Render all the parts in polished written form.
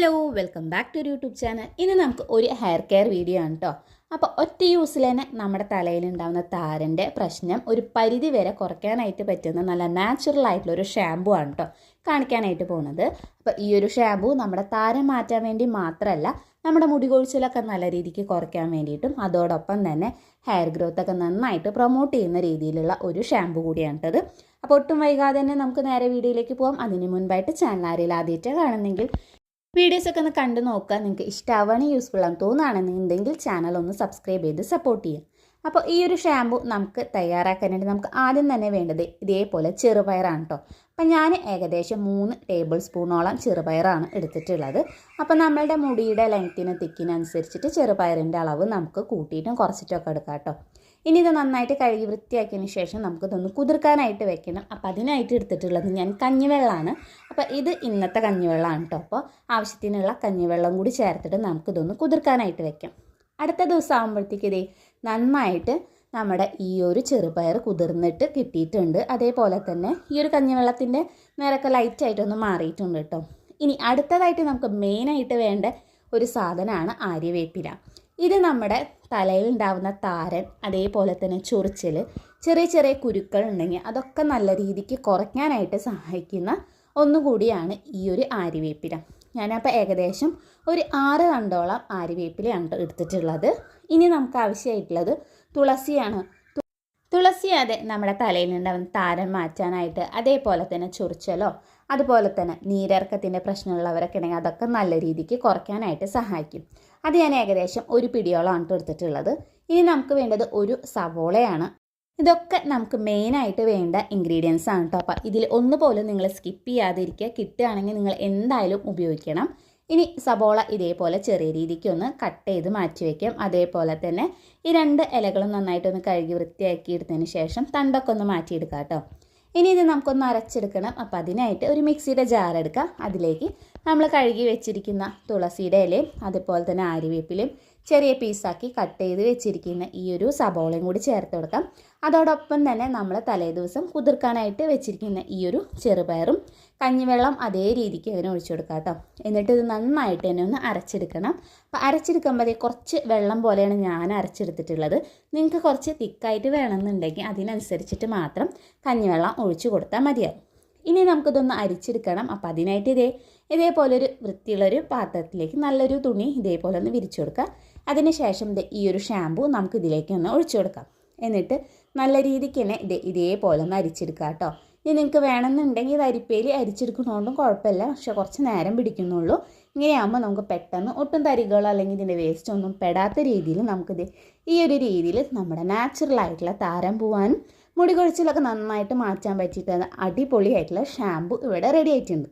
Hello welcome back to YouTube channel. ഇന്ന് നമുക്ക് ഒരു ഹെയർ കെയർ വീഡിയോ ആണ് കേട്ടോ. അപ്പോൾ ഒറ്റ യൂസിൽ തന്നെ നമ്മുടെ തലയിലുണ്ടാകുന്ന താരൻ്റെ പ്രശ്നം ഒരു പരിധി വരെ കുറയ്ക്കാനായിട്ട് പറ്റുന്ന നല്ല നാച്ചുറൽ ആയിട്ടുള്ളൊരു ഷാമ്പു ആണ് കേട്ടോ കാണിക്കാനായിട്ട് പോകുന്നത്. അപ്പോൾ ഈ ഒരു ഷാമ്പു നമ്മുടെ താരം മാറ്റാൻ വേണ്ടി മാത്രമല്ല, നമ്മുടെ മുടി കൊഴിച്ചിലൊക്കെ നല്ല രീതിക്ക് കുറയ്ക്കാൻ വേണ്ടിയിട്ടും അതോടൊപ്പം തന്നെ ഹെയർ ഗ്രോത്ത് ഒക്കെ നന്നായിട്ട് പ്രൊമോട്ട് ചെയ്യുന്ന രീതിയിലുള്ള ഒരു ഷാമ്പു കൂടിയാണിട്ടത്. അപ്പോൾ ഒട്ടും വൈകാതെ തന്നെ നമുക്ക് നേരെ വീഡിയോയിലേക്ക് പോകാം. അതിന് മുൻപായിട്ട് ചാനൽ ആരെങ്കിലും ആദ്യമായിട്ട് കാണുന്നെങ്കിൽ വീഡിയോസൊക്കെ ഒന്ന് കണ്ടു നോക്കുക. നിങ്ങൾക്ക് ഇഷ്ടമാവുകയാണെങ്കിൽ യൂസ്ഫുൾ ആണെന്ന് തോന്നുകയാണെന്നുണ്ടെങ്കിൽ ചാനൽ ഒന്ന് സബ്സ്ക്രൈബ് ചെയ്ത് സപ്പോർട്ട് ചെയ്യാം. അപ്പോൾ ഈ ഒരു ഷാമ്പു നമുക്ക് തയ്യാറാക്കാനായിട്ട് നമുക്ക് ആദ്യം തന്നെ വേണ്ടത് ഇതേപോലെ ചെറുപയറാണ് കേട്ടോ. അപ്പം ഞാൻ ഏകദേശം 3 ടേബിൾ സ്പൂണോളം ചെറുപയറാണ് എടുത്തിട്ടുള്ളത്. അപ്പോൾ നമ്മളുടെ മുടിയുടെ ലെങ്ത്തിനും തിക്കിനനുസരിച്ചിട്ട് ചെറുപയറിൻ്റെ അളവ് നമുക്ക് കൂട്ടിയിട്ടും കുറച്ചിട്ടൊക്കെ എടുക്കാം കേട്ടോ. ഇനി ഇത് നന്നായിട്ട് കഴുകി വൃത്തിയാക്കിയതിന് ശേഷം നമുക്കിതൊന്ന് കുതിർക്കാനായിട്ട് വെക്കണം. അപ്പോൾ അതിനായിട്ട് എടുത്തിട്ടുള്ളത് ഞാൻ കഞ്ഞിവെള്ളമാണ്. അപ്പോൾ ഇത് ഇന്നത്തെ കഞ്ഞിവെള്ളമാണ് കേട്ടോ. അപ്പോൾ ആവശ്യത്തിനുള്ള കഞ്ഞിവെള്ളം കൂടി ചേർത്തിട്ട് നമുക്കിതൊന്ന് കുതിർക്കാനായിട്ട് വെക്കാം. അടുത്ത ദിവസം ആകുമ്പോഴത്തേക്ക് ഇതേ നന്നായിട്ട് നമ്മുടെ ഈ ഒരു ചെറുപയർ കുതിർന്നിട്ട് കിട്ടിയിട്ടുണ്ട്. അതേപോലെ തന്നെ ഈ ഒരു കഞ്ഞിവെള്ളത്തിൻ്റെ നിറമൊക്കെ ലൈറ്റായിട്ടൊന്ന് മാറിയിട്ടുണ്ട് കേട്ടോ. ഇനി അടുത്തതായിട്ട് നമുക്ക് മെയിനായിട്ട് വേണ്ട ഒരു സാധനമാണ് ആര്യവേപ്പില. ഇത് നമ്മുടെ തലയിൽ ഉണ്ടാവുന്ന താരൻ, അതേപോലെ തന്നെ ചൊറിച്ചിൽ, ചെറിയ ചെറിയ കുരുക്കൾ ഉണ്ടെങ്കിൽ അതൊക്കെ നല്ല രീതിക്ക് കുറയ്ക്കാനായിട്ട് സഹായിക്കുന്ന ഒന്നുകൂടിയാണ് ഈ ഒരു ആര്യവേപ്പില. ഞാനപ്പോൾ ഏകദേശം ഒരു 6 തണ്ടോളം ആര്യവേപ്പിലയാണ് എടുത്തിട്ടുള്ളത്. ഇനി നമുക്ക് ആവശ്യമായിട്ടുള്ളത് തുളസിയാണ്. തുളസി അതെ നമ്മുടെ തലയിലുണ്ടാവുന്ന താരൻ മാറ്റാനായിട്ട്, അതേപോലെ തന്നെ ചൊറിച്ചലോ അതുപോലെ തന്നെ നീരിറക്കത്തിൻ്റെ പ്രശ്നമുള്ളവരൊക്കെ ഉണ്ടെങ്കിൽ അതൊക്കെ നല്ല രീതിക്ക് കുറയ്ക്കാനായിട്ട് സഹായിക്കും. അത് ഞാൻ ഏകദേശം ഒരു പിടിയോളമാണ് എടുത്തിട്ടുള്ളത്. ഇനി നമുക്ക് വേണ്ടത് ഒരു സവോളയാണ്. ഇതൊക്കെ നമുക്ക് മെയിനായിട്ട് വേണ്ട ഇൻഗ്രീഡിയൻസ് ആണ് കേട്ടോ. അപ്പോൾ ഇതിൽ ഒന്നുപോലും നിങ്ങൾ സ്കിപ്പ് ചെയ്യാതിരിക്കുക. കിട്ടുകയാണെങ്കിൽ നിങ്ങൾ എന്തായാലും ഉപയോഗിക്കണം. ഇനി സവോള ഇതേപോലെ ചെറിയ രീതിക്ക് ഒന്ന് കട്ട് ചെയ്ത് മാറ്റി വയ്ക്കാം. അതേപോലെ തന്നെ ഈ 2 ഇലകളും നന്നായിട്ടൊന്ന് കഴുകി വൃത്തിയാക്കി എടുത്തതിന് ശേഷം തണ്ടൊക്കെ ഒന്ന് മാറ്റിയെടുക്കാം കേട്ടോ. ഇനി ഇത് നമുക്കൊന്ന് അരച്ചെടുക്കണം. അപ്പോൾ അതിനായിട്ട് ഒരു മിക്സിയുടെ ജാർ എടുക്കുക. അതിലേക്ക് നമ്മൾ കഴുകി വെച്ചിരിക്കുന്ന തുളസിയുടെ ഇലയും അതുപോലെ തന്നെ ആര്യവേപ്പിലയും ചെറിയ പീസാക്കി കട്ട് ചെയ്ത് വെച്ചിരിക്കുന്ന ഈ ഒരു സവോളയും കൂടി ചേർത്ത് കൊടുക്കാം. അതോടൊപ്പം തന്നെ നമ്മൾ തലേ ദിവസം കുതിർക്കാനായിട്ട് വെച്ചിരിക്കുന്ന ഈ ഒരു ചെറുപയറും കഞ്ഞിവെള്ളം അതേ രീതിക്ക് അതിന് ഒഴിച്ചു കൊടുക്കാം കേട്ടോ. എന്നിട്ട് ഇത് നന്നായിട്ട് തന്നെ ഒന്ന് അരച്ചെടുക്കണം. അപ്പോൾ അരച്ചെടുക്കുമ്പോൾ കുറച്ച് വെള്ളം പോലെയാണ് ഞാൻ അരച്ചെടുത്തിട്ടുള്ളത്. നിങ്ങൾക്ക് കുറച്ച് തിക്കായിട്ട് വേണമെന്നുണ്ടെങ്കിൽ അതിനനുസരിച്ചിട്ട് മാത്രം കഞ്ഞിവെള്ളം ഒഴിച്ചു കൊടുത്താൽ മതിയാവും. ഇനി നമുക്കിതൊന്ന് അരിച്ചെടുക്കണം. അപ്പോൾ അതിനായിട്ട് ഇതേപോലെ ഒരു വൃത്തിയുള്ളൊരു പാത്രത്തിലേക്ക് നല്ലൊരു തുണി ഇതേപോലെ ഒന്ന് വിരിച്ചു കൊടുക്കുക. അതിനുശേഷം ഈ ഒരു ഷാമ്പു നമുക്ക് ഇതിലേക്ക് ഒന്ന് ഒഴിച്ചു കൊടുക്കാം. എന്നിട്ട് നല്ല രീതിക്ക് തന്നെ ഇതേപോലെ ഒന്ന് അരിച്ചെടുക്കുക കേട്ടോ. ഇനി നിങ്ങൾക്ക് വേണമെന്നുണ്ടെങ്കിൽ ഇത് അരിപ്പയിൽ അരിച്ചെടുക്കുന്നതുകൊണ്ടും കുഴപ്പമില്ല, പക്ഷെ കുറച്ച് നേരം പിടിക്കുന്നുള്ളൂ. ഇങ്ങനെയാകുമ്പോൾ നമുക്ക് പെട്ടെന്ന് ഒട്ടും തരികളോ അല്ലെങ്കിൽ ഇതിൻ്റെ വേസ്റ്റ് ഒന്നും പെടാത്ത രീതിയിൽ നമുക്കിത് ഈ ഒരു രീതിയിൽ നമ്മുടെ നാച്ചുറലായിട്ടുള്ള താരം പോവാനും മുടി കൊഴിച്ചിലൊക്കെ നന്നായിട്ട് മാറ്റാൻ പറ്റിയിട്ട് അടിപൊളിയായിട്ടുള്ള ഷാമ്പു ഇവിടെ റെഡി ആയിട്ടുണ്ട്.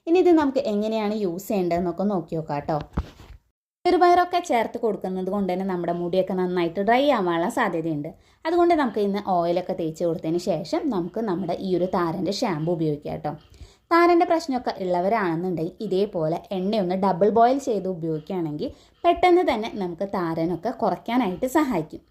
ഇനി ഇത് നമുക്ക് എങ്ങനെയാണ് യൂസ് ചെയ്യേണ്ടതെന്നൊക്കെ നോക്കി നോക്കാം കേട്ടോ. ചെറുപയറൊക്കെ ചേർത്ത് കൊടുക്കുന്നത് കൊണ്ട് തന്നെ നമ്മുടെ മുടിയൊക്കെ നന്നായിട്ട് ഡ്രൈ ആവാനുള്ള സാധ്യതയുണ്ട്. അതുകൊണ്ട് നമുക്ക് ഇന്ന് ഓയിലൊക്കെ തേച്ച് കൊടുത്തതിന് ശേഷം നമുക്ക് നമ്മുടെ ഈ ഒരു താരൻ്റെ ഷാമ്പു ഉപയോഗിക്കാം കേട്ടോ. താരൻ്റെ പ്രശ്നമൊക്കെ ഉള്ളവരാണെന്നുണ്ടെങ്കിൽ ഇതേപോലെ എണ്ണയൊന്ന് ഡബിൾ ബോയിൽ ചെയ്ത് ഉപയോഗിക്കുകയാണെങ്കിൽ പെട്ടെന്ന് തന്നെ നമുക്ക് താരനൊക്കെ കുറയ്ക്കാനായിട്ട് സഹായിക്കും.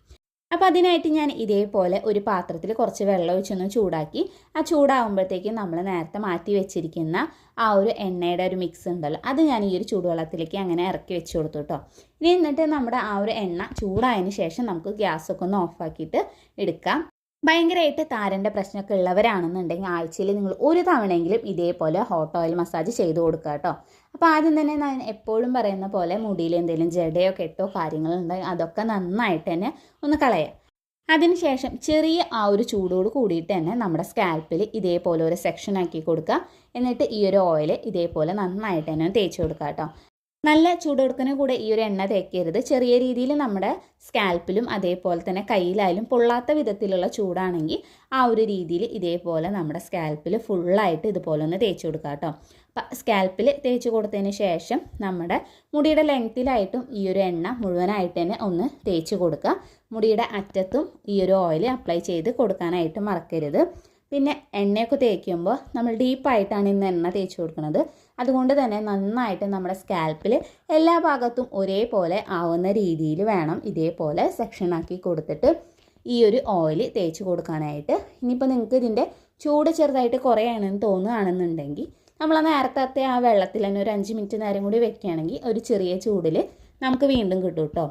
അപ്പോൾ അതിനായിട്ട് ഞാൻ ഇതേപോലെ ഒരു പാത്രത്തിൽ കുറച്ച് വെള്ളം ഒഴിച്ചൊന്ന് ചൂടാക്കി, ആ ചൂടാകുമ്പോഴത്തേക്കും നമ്മൾ നേരത്തെ മാറ്റി വെച്ചിരിക്കുന്ന ആ ഒരു എണ്ണയുടെ ഒരു മിക്സ് ഉണ്ടല്ലോ, അത് ഞാൻ ഈ ഒരു ചൂടുവെള്ളത്തിലേക്ക് അങ്ങനെ ഇറക്കി വെച്ച് കൊടുത്തു കേട്ടോ. ഇനി എന്നിട്ട് നമ്മുടെ ആ ഒരു എണ്ണ ചൂടായതിന് ശേഷം നമുക്ക് ഗ്യാസൊക്കെ ഒന്ന് ഓഫാക്കിയിട്ട് എടുക്കാം. ഭയങ്കരമായിട്ട് താരൻ്റെ പ്രശ്നമൊക്കെ ഉള്ളവരാണെന്നുണ്ടെങ്കിൽ ആഴ്ചയിൽ നിങ്ങൾ ഒരു തവണയെങ്കിലും ഇതേപോലെ ഹോട്ട് ഓയിൽ മസാജ് ചെയ്ത് കൊടുക്കുക കേട്ടോ. അപ്പോൾ ആദ്യം തന്നെ ഞാൻ എപ്പോഴും പറയുന്ന പോലെ മുടിയിൽ എന്തെങ്കിലും ജടയോ കെട്ടോ കാര്യങ്ങളുണ്ടെങ്കിൽ അതൊക്കെ നന്നായിട്ട് തന്നെ ഒന്ന് കളയാം. അതിനുശേഷം ചെറിയ ആ ഒരു ചൂടോട് കൂടിയിട്ട് തന്നെ നമ്മുടെ സ്കാൽപ്പിൽ ഇതേപോലെ ഒരു സെക്ഷൻ ആക്കി കൊടുക്കുക. എന്നിട്ട് ഈ ഒരു ഓയിൽ ഇതേപോലെ നന്നായിട്ട് തന്നെ തേച്ച് കൊടുക്കുക കേട്ടോ. നല്ല ചൂടെടുക്കുന്ന കൂടെ ഈ ഒരു എണ്ണ തേക്കരുത്. ചെറിയ രീതിയിൽ നമ്മുടെ സ്കാൽപ്പിലും അതേപോലെ തന്നെ കയ്യിലായാലും പൊള്ളാത്ത വിധത്തിലുള്ള ചൂടാണെങ്കിൽ ആ ഒരു രീതിയിൽ ഇതേപോലെ നമ്മുടെ സ്കാൽപ്പിൽ ഫുള്ളായിട്ട് ഇതുപോലെ ഒന്ന് തേച്ച് കൊടുക്കുക കേട്ടോ. അപ്പം സ്കാൽപ്പിൽ തേച്ച് കൊടുത്തതിന് ശേഷം നമ്മുടെ മുടിയുടെ ലെങ്ത്തിലായിട്ടും ഈ ഒരു എണ്ണ മുഴുവനായിട്ട് തന്നെ ഒന്ന് തേച്ച് കൊടുക്കുക. മുടിയുടെ അറ്റത്തും ഈ ഒരു ഓയിൽ അപ്ലൈ ചെയ്ത് കൊടുക്കാനായിട്ട് മറക്കരുത്. പിന്നെ എണ്ണയൊക്കെ തേക്കുമ്പോൾ നമ്മൾ ഡീപ്പായിട്ടാണ് ഇന്ന് എണ്ണ തേച്ച് കൊടുക്കുന്നത്. അതുകൊണ്ട് തന്നെ നന്നായിട്ട് നമ്മുടെ സ്കാൽപ്പിൽ എല്ലാ ഭാഗത്തും ഒരേപോലെ ആവുന്ന രീതിയിൽ വേണം ഇതേപോലെ സെക്ഷനാക്കി കൊടുത്തിട്ട് ഈ ഒരു ഓയിൽ തേച്ച് കൊടുക്കാനായിട്ട്. ഇനിയിപ്പോൾ നിങ്ങൾക്ക് ഇതിൻ്റെ ചൂട് ചെറുതായിട്ട് കുറയാണെന്ന് തോന്നുകയാണെന്നുണ്ടെങ്കിൽ നമ്മൾ നേരത്തെ ആ വെള്ളത്തിൽ തന്നെ ഒരു 5 മിനിറ്റ് നേരം കൂടി വെക്കുകയാണെങ്കിൽ ഒരു ചെറിയ ചൂടിൽ നമുക്ക് വീണ്ടും കിട്ടും കേട്ടോ.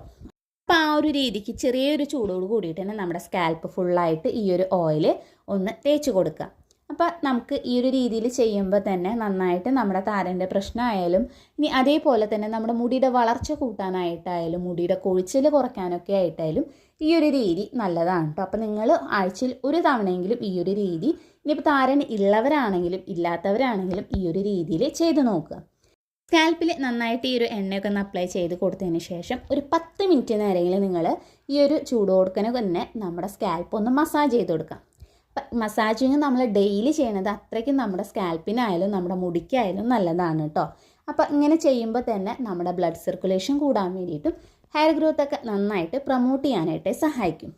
അപ്പോൾ ആ ഒരു രീതിക്ക് ചെറിയൊരു ചൂടോട് കൂടിയിട്ട് തന്നെ നമ്മുടെ സ്കാൽപ്പ് ഫുള്ളായിട്ട് ഈ ഒരു ഓയിൽ ഒന്ന് തേച്ച് കൊടുക്കുക. അപ്പോൾ നമുക്ക് ഈ ഒരു രീതിയിൽ ചെയ്യുമ്പോൾ തന്നെ നന്നായിട്ട് നമ്മുടെ താരൻ്റെ പ്രശ്നമായാലും ഇനി അതേപോലെ തന്നെ നമ്മുടെ മുടിയുടെ വളർച്ച കൂട്ടാനായിട്ടായാലും മുടിയുടെ കൊഴിച്ചിൽ കുറയ്ക്കാനൊക്കെ ആയിട്ടായാലും ഈ ഒരു രീതി നല്ലതാണ് കേട്ടോ. അപ്പോൾ നിങ്ങൾ ആഴ്ചയിൽ ഒരു തവണയെങ്കിലും ഈ ഒരു രീതി, ഇനിയിപ്പോൾ താരൻ ഉള്ളവരാണെങ്കിലും ഇല്ലാത്തവരാണെങ്കിലും ഈ ഒരു രീതിയിൽ ചെയ്ത് നോക്കുക. സ്കാൽപ്പിൽ നന്നായിട്ട് ഈ ഒരു എണ്ണയൊക്കെ ഒന്ന് അപ്ലൈ ചെയ്ത് കൊടുത്തതിന് ശേഷം ഒരു 10 മിനിറ്റ് നേരമെങ്കിലും നിങ്ങൾ ഈ ഒരു ചൂട് കൊടുക്കണ തന്നെ നമ്മുടെ സ്കാൽപ്പ് ഒന്ന് മസാജ് ചെയ്ത് കൊടുക്കാം. മസാജിങ് നമ്മൾ ഡെയിലി ചെയ്യണത് അത്രയ്ക്കും നമ്മുടെ സ്കാൽപ്പിനായാലും നമ്മുടെ മുടിക്കായാലും നല്ലതാണ് കേട്ടോ. അപ്പോൾ ഇങ്ങനെ ചെയ്യുമ്പോൾ തന്നെ നമ്മുടെ ബ്ലഡ് സർക്കുലേഷൻ കൂടാൻ വേണ്ടിയിട്ടും ഹെയർ ഗ്രോത്ത് ഒക്കെ നന്നായിട്ട് പ്രൊമോട്ട് ചെയ്യാനായിട്ട് സഹായിക്കും.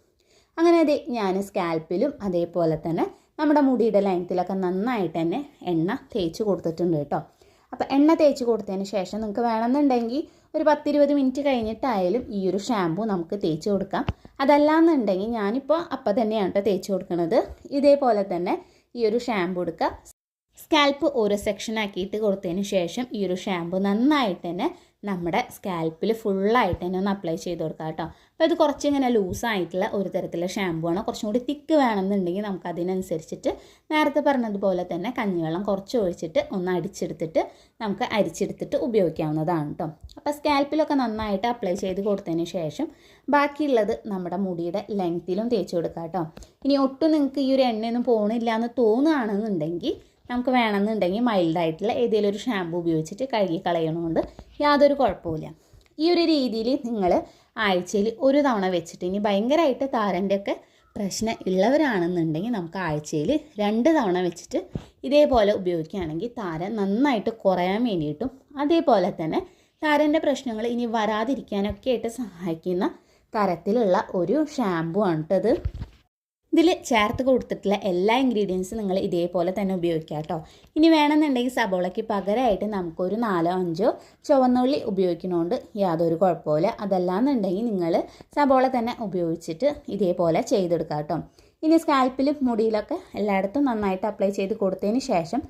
അങ്ങനെ അതെ ഞാൻ സ്കാൽപ്പിലും അതേപോലെ തന്നെ നമ്മുടെ മുടിയുടെ ലെങ്ത്തിലൊക്കെ നന്നായിട്ട് തന്നെ എണ്ണ തേച്ച് കൊടുത്തിട്ടുണ്ട് കേട്ടോ. അപ്പോൾ എണ്ണ തേച്ച് കൊടുത്തതിന് ശേഷം നിങ്ങൾക്ക് വേണമെന്നുണ്ടെങ്കിൽ ഒരു 10-20 മിനിറ്റ് കഴിഞ്ഞിട്ടായാലും ഈ ഒരു ഷാമ്പൂ നമുക്ക് തേച്ച് കൊടുക്കാം. അതല്ലാന്നുണ്ടെങ്കിൽ ഞാനിപ്പോൾ അപ്പം തന്നെയാണ് കേട്ടോ തേച്ച് കൊടുക്കുന്നത്. ഇതേപോലെ തന്നെ ഈ ഒരു ഷാമ്പൂ എടുക്കുക. സ്കാൽപ്പ് ഓരോ സെക്ഷനാക്കിയിട്ട് കൊടുത്തതിന് ശേഷം ഈ ഒരു ഷാമ്പൂ നന്നായിട്ട് തന്നെ നമ്മുടെ സ്കാൽപ്പിൽ ഫുള്ളായിട്ട് തന്നെ ഒന്ന് അപ്ലൈ ചെയ്ത് കൊടുക്കാം കേട്ടോ. അപ്പോൾ ഇത് കുറച്ചിങ്ങനെ ലൂസായിട്ടുള്ള ഒരു തരത്തിലുള്ള ഷാമ്പൂ ആണ്. കുറച്ചും കൂടി തിക്ക് വേണമെന്നുണ്ടെങ്കിൽ നമുക്ക് അതിനനുസരിച്ചിട്ട് നേരത്തെ പറഞ്ഞതുപോലെ തന്നെ കഞ്ഞിവെള്ളം കുറച്ച് ഒഴിച്ചിട്ട് ഒന്ന് അടിച്ചെടുത്തിട്ട് നമുക്ക് അരിച്ചെടുത്തിട്ട് ഉപയോഗിക്കാവുന്നതാണ് കേട്ടോ. അപ്പോൾ സ്കാൽപ്പിലൊക്കെ നന്നായിട്ട് അപ്ലൈ ചെയ്ത് കൊടുത്തതിന് ശേഷം ബാക്കിയുള്ളത് നമ്മുടെ മുടിയുടെ ലെങ്ത്തിലും തേച്ച് കൊടുക്കാം കേട്ടോ. ഇനി ഒട്ടും നിങ്ങൾക്ക് ഈ ഒരു എണ്ണയൊന്നും പോകണില്ല എന്ന് തോന്നുകയാണെന്നുണ്ടെങ്കിൽ നമുക്ക് വേണമെന്നുണ്ടെങ്കിൽ മൈൽഡായിട്ടുള്ള ഏതെങ്കിലും ഒരു ഷാമ്പൂ ഉപയോഗിച്ചിട്ട് കഴുകി കളയണമുണ്ട് യാതൊരു കുഴപ്പമില്ല. ഈ ഒരു രീതിയിൽ നിങ്ങൾ ആഴ്ചയിൽ ഒരു തവണ വെച്ചിട്ട്, ഇനി ഭയങ്കരമായിട്ട് താരൻ്റെയൊക്കെ പ്രശ്നം ഉള്ളവരാണെന്നുണ്ടെങ്കിൽ നമുക്ക് ആഴ്ചയിൽ 2 തവണ വെച്ചിട്ട് ഇതേപോലെ ഉപയോഗിക്കുകയാണെങ്കിൽ താരൻ നന്നായിട്ട് കുറയാൻ വേണ്ടിയിട്ടും അതേപോലെ തന്നെ താരൻ്റെ പ്രശ്നങ്ങൾ ഇനി വരാതിരിക്കാനൊക്കെ ആയിട്ട് സഹായിക്കുന്ന തരത്തിലുള്ള ഒരു ഷാമ്പൂ ആണ് കേട്ടത്. ഇതിൽ ചേർത്ത് കൊടുത്തിട്ടുള്ള എല്ലാ ഇൻഗ്രീഡിയൻസും നിങ്ങൾ ഇതേപോലെ തന്നെ ഉപയോഗിക്കുക കേട്ടോ. ഇനി വേണമെന്നുണ്ടെങ്കിൽ സബോളയ്ക്ക് പകരമായിട്ട് നമുക്കൊരു 4-5 ചുവന്നുള്ളി ഉപയോഗിക്കുന്നതുകൊണ്ട് യാതൊരു കുഴപ്പമില്ല. അതല്ലാന്നുണ്ടെങ്കിൽ നിങ്ങൾ സബോള തന്നെ ഉപയോഗിച്ചിട്ട് ഇതേപോലെ ചെയ്തെടുക്കുക കേട്ടോ. ഇനി സ്കാൽപ്പിലും മുടിയിലൊക്കെ എല്ലായിടത്തും നന്നായിട്ട് അപ്ലൈ ചെയ്ത് കൊടുത്തതിന് ശേഷം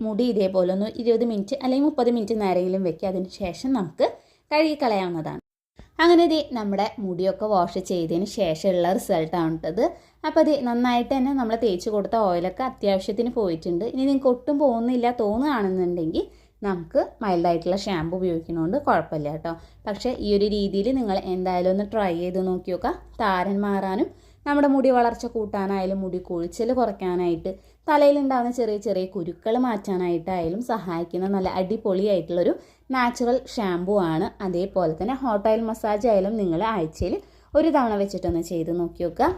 മുടി ഇതേപോലെ ഒന്ന് 20 മിനിറ്റ് അല്ലെങ്കിൽ 30 മിനിറ്റ് നേരെങ്കിലും വെക്കുക. അതിന് ശേഷം നമുക്ക് കഴുകിക്കളയാവുന്നതാണ്. അങ്ങനെ ഇത് നമ്മുടെ മുടിയൊക്കെ വാഷ് ചെയ്തതിന് ശേഷമുള്ള റിസൾട്ടാണ് കേട്ടത്. അപ്പോൾ അത് നന്നായിട്ട് തന്നെ നമ്മൾ തേച്ച് കൊടുത്ത ഓയിലൊക്കെ അത്യാവശ്യത്തിന് പോയിട്ടുണ്ട്. ഇനി നിങ്ങൾക്ക് ഒട്ടും പോകുന്നില്ല തോന്നുകയാണെന്നുണ്ടെങ്കിൽ നമുക്ക് മൈൽഡായിട്ടുള്ള ഷാമ്പു ഉപയോഗിക്കുന്നതുകൊണ്ട് കുഴപ്പമില്ല കേട്ടോ. പക്ഷേ ഈ ഒരു രീതിയിൽ നിങ്ങൾ എന്തായാലും ഒന്ന് ട്രൈ ചെയ്ത് നോക്കി നോക്കുക. താരൻ മാറാനും നമ്മുടെ മുടി വളർച്ച കൂട്ടാനായാലും മുടി കൊഴിച്ചിൽ കുറയ്ക്കാനായിട്ട് തലയിലുണ്ടാകുന്ന ചെറിയ ചെറിയ കുരുക്കൾ മാറ്റാനായിട്ടായാലും സഹായിക്കുന്ന നല്ല അടിപൊളിയായിട്ടുള്ളൊരു നാച്ചുറൽ ഷാമ്പൂ ആണ്. അതേപോലെ തന്നെ ഹോട്ട് ഓയിൽ മസാജ് ആയാലും നിങ്ങൾ ആഴ്ചയിൽ ഒരു തവണ വെച്ചിട്ടൊന്ന് ചെയ്ത് നോക്കി നോക്കുക.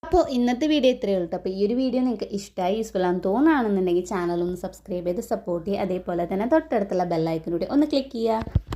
അപ്പോൾ ഇന്നത്തെ വീഡിയോ ഇത്രയേ ഉള്ളൂ. അപ്പോൾ ഈ ഒരു വീഡിയോ നിങ്ങൾക്ക് ഇഷ്ടമായി യൂസ്ഫുൾ ആണെന്ന് തോന്നുകയാണെന്നുണ്ടെങ്കിൽ ചാനൽ ഒന്ന് സബ്സ്ക്രൈബ് ചെയ്ത് സപ്പോർട്ട് ചെയ്യുക. അതേപോലെ തന്നെ തൊട്ടടുത്തുള്ള ബെല്ലൈക്കനൂടെ ഒന്ന് ക്ലിക്ക് ചെയ്യുക.